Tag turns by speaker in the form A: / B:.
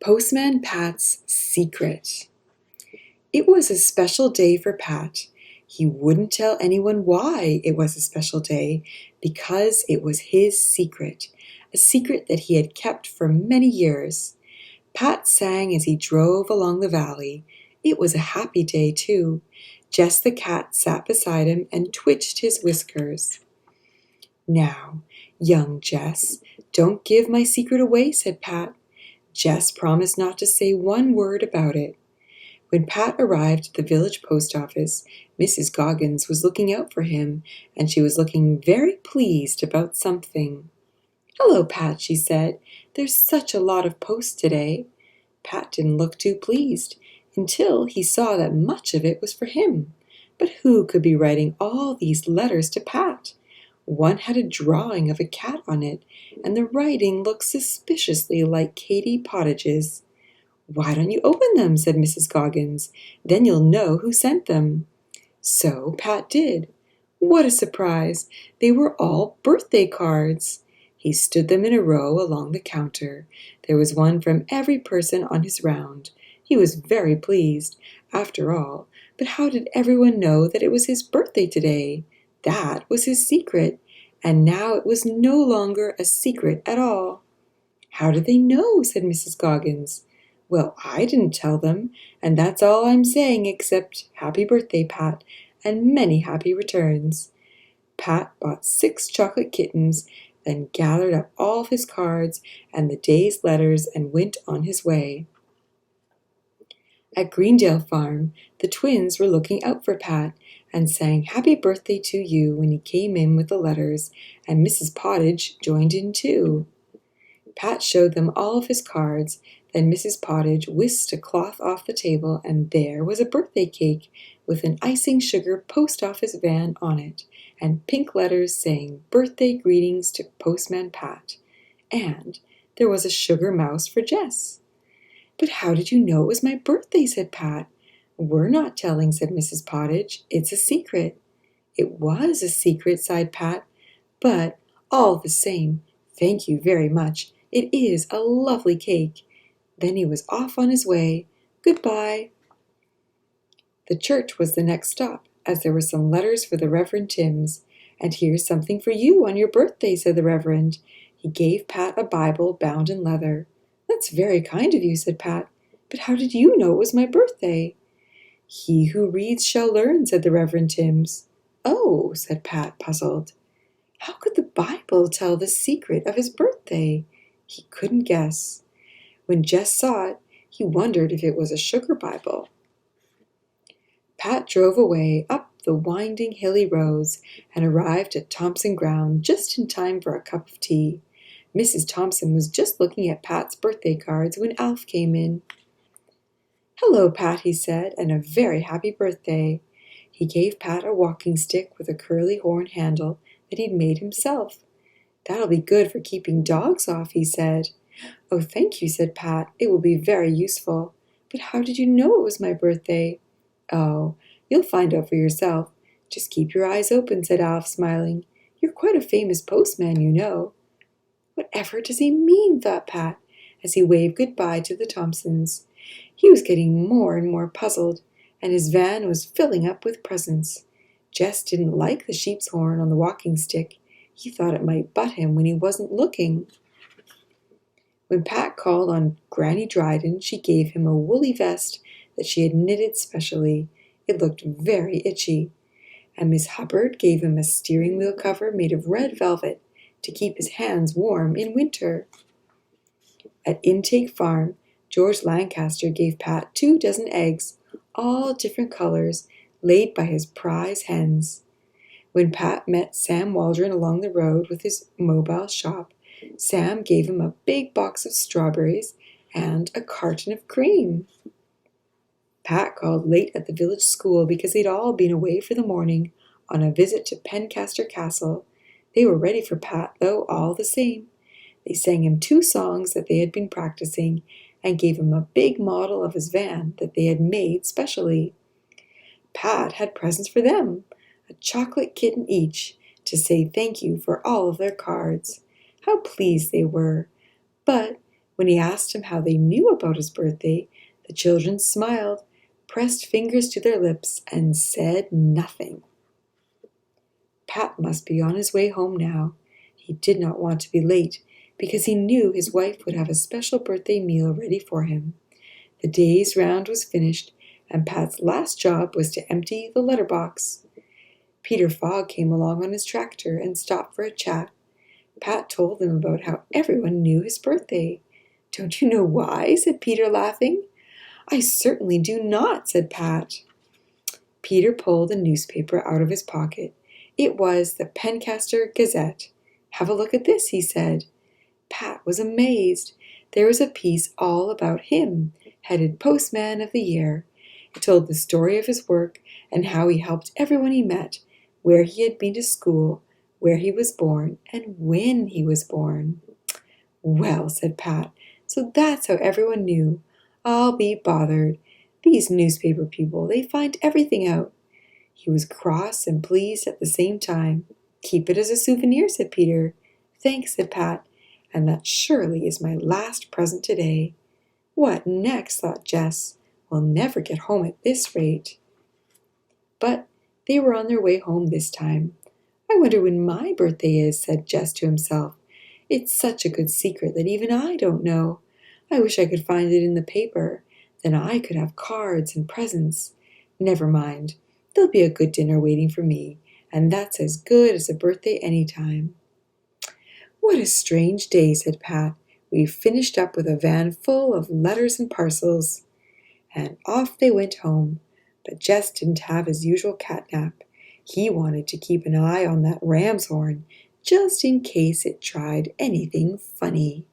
A: Postman Pat's Secret. It was a special day for Pat. He wouldn't tell anyone why it was a special day, because it was his secret, a secret that he had kept for many years. Pat sang as he drove along the valley. It was a happy day, too. Jess the cat sat beside him and twitched his whiskers. "Now, young Jess, don't give my secret away," said Pat. Jess promised not to say one word about it. When Pat arrived at the village post office, Mrs. Goggins was looking out for him, and she was looking very pleased about something. "Hello, Pat," she said. "There's such a lot of post today." Pat didn't look too pleased until he saw that much of it was for him. But who could be writing all these letters to Pat? One had a drawing of a cat on it, and the writing looked suspiciously like Katie Pottage's. "Why don't you open them?" said Mrs. Goggins. "Then you'll know who sent them." So Pat did. What a surprise! They were all birthday cards. He stood them in a row along the counter. There was one from every person on his round. He was very pleased, after all. But how did everyone know that it was his birthday today? That was his secret, and now it was no longer a secret at all. "How did they know?" said Mrs. Goggins. "Well, I didn't tell them, and that's all I'm saying except happy birthday, Pat, and many happy returns." Pat bought 6 chocolate kittens, then gathered up all of his cards and the day's letters and went on his way. At Greendale Farm, the twins were looking out for Pat and sang "Happy Birthday to You" when he came in with the letters, and Mrs. Pottage joined in too. Pat showed them all of his cards. Then Mrs. Pottage whisked a cloth off the table, and there was a birthday cake with an icing sugar post office van on it, and pink letters saying "Birthday greetings to Postman Pat." And there was a sugar mouse for Jess. "But how did you know it was my birthday?" said Pat. "We're not telling," said Mrs. Pottage. "It's a secret." "It was a secret," sighed Pat. "But all the same, thank you very much. It is a lovely cake." Then he was off on his way. Goodbye. The church was the next stop, as there were some letters for the Reverend Timms. "And here's something for you on your birthday," said the Reverend. He gave Pat a Bible bound in leather. "That's very kind of you," said Pat. "But how did you know it was my birthday?" "He who reads shall learn," said the Reverend Timms. "Oh," said Pat, puzzled. How could the Bible tell the secret of his birthday? He couldn't guess. When Jess saw it, he wondered if it was a sugar Bible. Pat drove away up the winding hilly roads and arrived at Thompson Ground just in time for a cup of tea. Mrs. Thompson was just looking at Pat's birthday cards when Alf came in. "Hello, Pat," he said, "and a very happy birthday." He gave Pat a walking stick with a curly horn handle that he'd made himself. "That'll be good for keeping dogs off," he said. "Oh, thank you," said Pat. "It will be very useful. But how did you know it was my birthday?" "Oh, you'll find out for yourself. Just keep your eyes open," said Alf, smiling. "You're quite a famous postman, you know." "Whatever does he mean?" thought Pat, as he waved goodbye to the Thompsons. He was getting more and more puzzled, and his van was filling up with presents. Jess didn't like the sheep's horn on the walking stick. He thought it might butt him when he wasn't looking. When Pat called on Granny Dryden, she gave him a woolly vest that she had knitted specially. It looked very itchy. And Miss Hubbard gave him a steering wheel cover made of red velvet to keep his hands warm in winter. At Intake Farm, George Lancaster gave Pat 24 eggs, all different colors, laid by his prize hens. When Pat met Sam Waldron along the road with his mobile shop, Sam gave him a big box of strawberries and a carton of cream. Pat called late at the village school because they'd all been away for the morning on a visit to Pencaster Castle. They were ready for Pat, though, all the same. They sang him 2 songs that they had been practicing and gave him a big model of his van that they had made specially. Pat had presents for them, a chocolate kitten each, to say thank you for all of their cards. How pleased they were! But When he asked him how they knew about his birthday, the children smiled, pressed fingers to their lips, and said nothing. Pat must be on his way home now. He did not want to be late, because he knew his wife would have a special birthday meal ready for him. The day's round was finished, and Pat's last job was to empty the letterbox. Peter Fogg came along on his tractor and stopped for a chat. Pat told them about how everyone knew his birthday. "Don't you know why?" said Peter, laughing. "I certainly do not," said Pat. Peter pulled a newspaper out of his pocket. It was the Pencaster Gazette. "Have a look at this," he said. Pat was amazed. There was a piece all about him, headed Postman of the Year. It told the story of his work and how he helped everyone he met, where he had been to school, where he was born, and when he was born. "Well," said Pat, "so that's how everyone knew. I'll be bothered. These newspaper people, they find everything out." He was cross and pleased at the same time. "Keep it as a souvenir," said Peter. "Thanks," said Pat, "and that surely is my last present today." "What next?" thought Jess. "We'll never get home at this rate." But they were on their way home this time. "I wonder when my birthday is," said Jess to himself. "It's such a good secret that even I don't know. I wish I could find it in the paper. Then I could have cards and presents. Never mind. There'll be a good dinner waiting for me, and that's as good as a birthday any time." "What a strange day," said Pat. "We've finished up with a van full of letters and parcels." And off they went home. But Jess didn't have his usual catnap. He wanted to keep an eye on that ram's horn, just in case it tried anything funny.